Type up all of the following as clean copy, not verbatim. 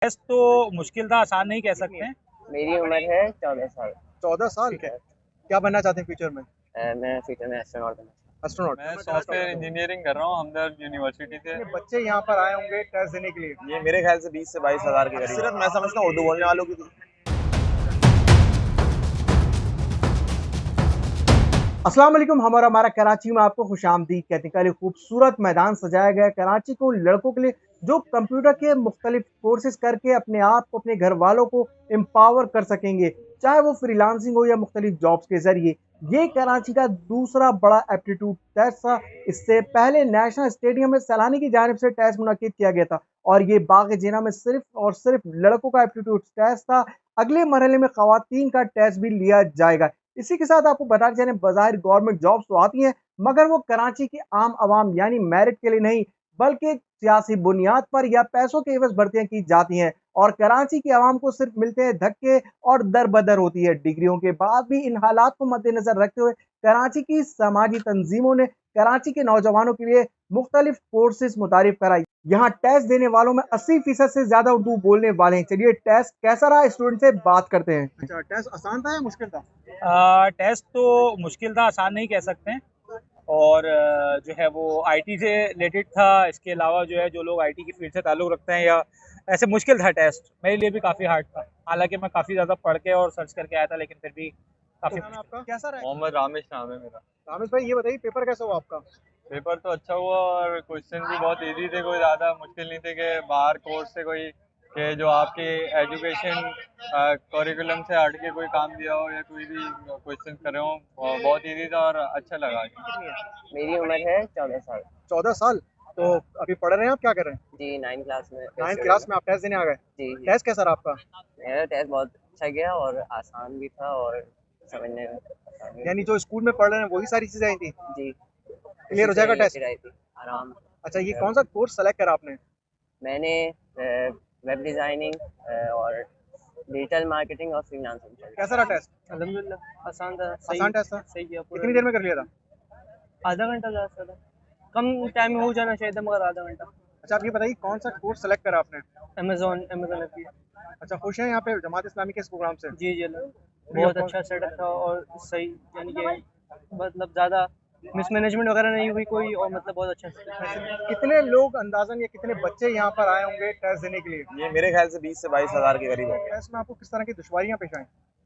Test तो मुश्किल था, आसान नहीं कह सकते हैं। मेरी उम्र है 14 साल। 14 साल ठीक है। क्या बनना चाहते हैं फ्यूचर में? मैं फ्यूचर में एस्ट्रोनॉट बनना एस्ट्रोनॉट। मैं सॉफ्टवेयर इंजीनियरिंग कर रहा हूँ हमदर्द यूनिवर्सिटी से। कितने बच्चे यहाँ पर आए होंगे टेस्ट देने के लिए? ये मेरे ख्याल से 20 से 22 हज़ार के करीब। सिर्फ मैं समझता हूँ उर्दू बोलने वालों की। अस्सलाम वालेकुम। हमारा कराची में आपको खुशामदीद कहते हैं। कल एक खूबसूरत मैदान सजाया गया है कराची को लड़कों के लिए, जो कंप्यूटर के मुख्तलिफ कोर्सेज करके अपने आप को, अपने घर वालों को एम्पावर कर सकेंगे, चाहे वो फ्रीलांसिंग हो या मुख्तलिफ जॉब्स के जरिए। ये कराची का दूसरा बड़ा एप्टीट्यूड टेस्ट था। इससे पहले नेशनल स्टेडियम में सैलानी की जानिब से टेस्ट मुनक्किद किया गया था और ये बाग जिना में सिर्फ और सिर्फ लड़कों का एप्टीट्यूड टेस्ट था। अगले मरहले में खवातीन का टेस्ट भी लिया जाएगा। इसी के साथ आपको बता चलें, बाज़ाहिर गवर्नमेंट जॉब्स तो आती हैं, मगर वो कराची की आम आवाम यानी मेरिट के लिए नहीं, बल्कि सियासी बुनियाद पर या पैसों के एवज भर्तियां की जाती हैं और कराची की आवाम को सिर्फ मिलते हैं धक्के और दर बदर होती है। डिग्रियों के बाद भी इन हालात को मद्देनजर रखते हुए कराची की समाजी तंजीमों ने कराची के नौजवानों के लिए मुख्तलिफ कोर्सेज मुतारिफ कराई। यहाँ टेस्ट देने वालों में 80% से ज्यादा उर्दू बोलने वाले हैं। चलिए टेस्ट कैसा रहा स्टूडेंट से बात करते हैं। अच्छा, टेस्ट आसान था या मुश्किल था? टेस्ट तो मुश्किल था, आसान नहीं कह सकते हैं। और जो है वो आईटी से रिलेटेड था। इसके अलावा जो है, जो लोग आईटी की फील्ड से ताल्लुक़ रखते हैं, या ऐसे मुश्किल था टेस्ट। मेरे लिए भी काफ़ी हार्ड था, हालांकि मैं काफ़ी ज़्यादा पढ़ के और सर्च करके आया था, लेकिन फिर भी काफ़ी तो आपका कैसा रहा? मोहम्मद रामेश नाम है मेरा। रामेश भाई, ये बताइए पेपर कैसा हुआ आपका? पेपर तो अच्छा हुआ और क्वेश्चन भी बहुत इजी थे, कोई ज़्यादा मुश्किल नहीं थे कि बाहर कोर्स से कोई कि जो आपके एजुकेशन करिकुलम से हट के कोई काम दिया हो या कोई भी क्वेश्चन कर रहे हो। बहुत इजी था और अच्छा लगा। मेरी उम्र है 14 साल। 14 साल। तो अभी पढ़ रहे हैं, आप क्या कर रहे हैं? जी 9 क्लास में। 9th क्लास में आप टेस्ट देने आ गए? जी जी। टेस्ट कैसा रहा आपका? मेरा टेस्ट बहुत अच्छा गया और आसान भी था और समझने में आसान भी। यानी जो स्कूल में पढ़ रहे हैं वही सारी चीजें आई थी? जी क्लियर हो जाएगा टेस्ट? आई थी आराम। अच्छा, ये कौन सा कोर्स सेलेक्ट करा आपने? मैंने वेब डिज़ाइनिंग और डिजिटल मार्केटिंग और फ्रीलांसिंग। कैसा रहा टेस्ट? अल्हम्दुलिल्लाह आसान था। आसान टेस्ट था? सही किया पूरा। कितनी देर में कर लिया था? आधा घंटा ज़्यादा था, कम टाइम में हो जाना चाहिए था, मगर आधा घंटा। अच्छा, आप ये बताइए कौन सा कोर्स सेलेक्ट करा आपने? Amazon AP. अच्छा, खुश हैं यहाँ पे जमात इस्लामी के इस प्रोग्राम से? जी जी बहुत अच्छा सेटअप था और सही, यानी कि मतलब ज़्यादा मिसमैनेजमेंट वगैरह नहीं हुई कोई, और मतलब बहुत अच्छा setup। कितने लोग अंदाजन या कितने बच्चे यहाँ पर आए होंगे टेस्ट देने के लिए? ये मेरे ख्याल से 20 से 22 हज़ार के करीब है। टेस्ट में आपको किस तरह की दुश्वारियाँ पेश आई?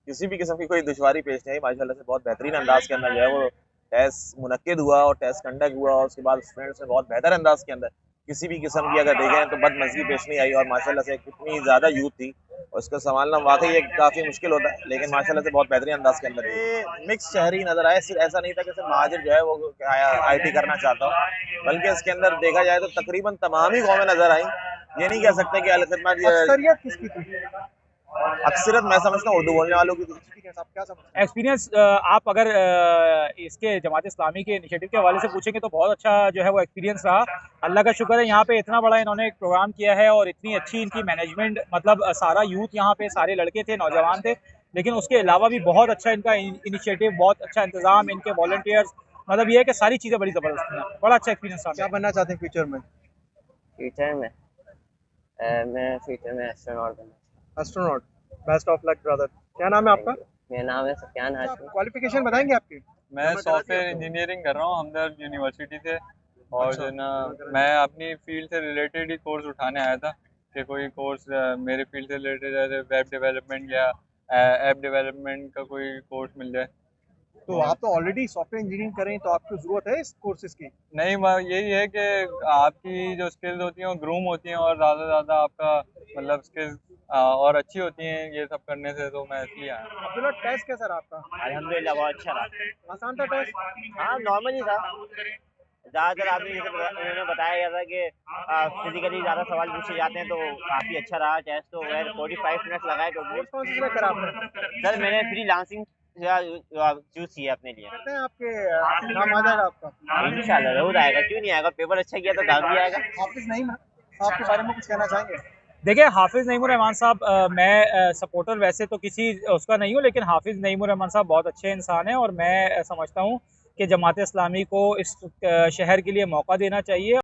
किसी भी किस्म की कोई दुश्वारी पेश नहीं आई, माशाल्लाह से बहुत बेहतरीन अंदाज के अंदर जो है वो टेस्ट मुनक्किद हुआ और टेस्ट कंडक्ट हुआ और उसके बाद स्टूडेंट्स ने बहुत बेहतर अंदाज के अंदर किसी भी किस्म की अगर देखें तो बदमज़गी पेश नहीं आई। और माशाल्लाह से कितनी ज़्यादा यूथ थी और उसको संभालना वाकई एक काफ़ी मुश्किल होता है, लेकिन माशाल्लाह से बहुत बेहतरीन अंदाज के अंदर ये मिक्स शहरी नज़र आए। सिर्फ ऐसा नहीं था कि सिर्फ महाजिर जो है वो आईटी करना चाहता हो, बल्कि इसके अंदर देखा जाए तो तकरीबन तमाम ही कौमें नज़र आई। ये नहीं कह सकते कि अल-खिदमत अक्सरियत किसकी थी? अक्सरियत मैं समझता हूँ उर्दू बोलने वालों की थी। ठीक है साहब, क्या समझते हैं? एक्सपीरियंस आप अगर इसके जमात इस्लामी के इनिशिएटिव के हवाले से पूछेंगे तो बहुत अच्छा जो है वो एक्सपीरियंस रहा। अल्लाह का शुक्र है, यहाँ पे इतना बड़ा इन्होंने एक प्रोग्राम किया है और इतनी अच्छी इनकी मैनेजमेंट, मतलब सारा यूथ यहाँ पे, सारे लड़के थे, नौजवान थे, लेकिन उसके अलावा भी बहुत अच्छा इनका इनिशिएटिव, बहुत अच्छा इंतजाम, इनके वॉलंटियर्स, मतलब ये है कि सारी चीज़ें बड़ी ज़बरदस्त हैं। बड़ा अच्छा एक्सपीरियंस क्या रहा। बनना चाहते हैं फ्यूचर में? फ्यूचर में मैं फ्यूचर में एस्ट्रोनॉट बनना। Astronaut. Best of luck brother. क्या नाम है आपका? मेरा नाम है सफियान हाशमी। क्वालिफिकेशन बताएंगे आपकी? मैं सॉफ्टवेयर इंजीनियरिंग कर रहा हूँ हमदर्द यूनिवर्सिटी से। और जो ना, मैं अपनी फील्ड से रिलेटेड ही कोर्स उठाने आया था कि कोई कोर्स मेरे फील्ड से रिलेटेड है, वेब डेवलपमेंट या ऐप डेवलपमेंट का कोई कोर्स मिल जाए। तो आप तो ऑलरेडी सॉफ्टवेयर इंजीनियरिंग कर रहे हैं, तो आपको जरूरत है इस कोर्सेज की? नहीं, यही है कि आपकी जो स्किल्स होती हैं वो ग्रूम होती हैं और ज़्यादा से ज़्यादा आपका मतलब स्किल्स और अच्छी होती हैं ये सब करने से, तो मैं इसलिए आया। अब्दुल्ला, टेस्ट कैसा रहा आपका? अल्हम्दुलिल्लाह बहुत अच्छा रहा। आसान था टेस्ट? हाँ नॉर्मल ही था। ज़्यादातर आपने जैसे उन्होंने बताया गया था कि फिजिकली ज़्यादा सवाल पूछे जाते हैं, तो काफ़ी अच्छा रहा टेस्ट। तो वह 45 मिनट लगाए टोटली। कोर्स कौन सा सिलेक्ट करा आपने? सर मैंने फ्रीलांसिंग चूज़ किया अपने लिए। कहते हैं आपके नाम आ जाएगा आपका? इंशाल्लाह ज़रूर आएगा, क्यों नहीं आएगा। पेपर अच्छा किया तो नाम भी आएगा। हाफिज नईम आपके बारे में कुछ कहना चाहेंगे? देखिए, हाफिज़ नईमुर रहमान साहब, मैं सपोर्टर वैसे तो किसी उसका नहीं हूँ, लेकिन हाफिज़ नईमुर रहमान साहब बहुत अच्छे इंसान हैं और मैं समझता हूँ कि जमात इस्लामी को इस शहर के लिए मौका देना चाहिए।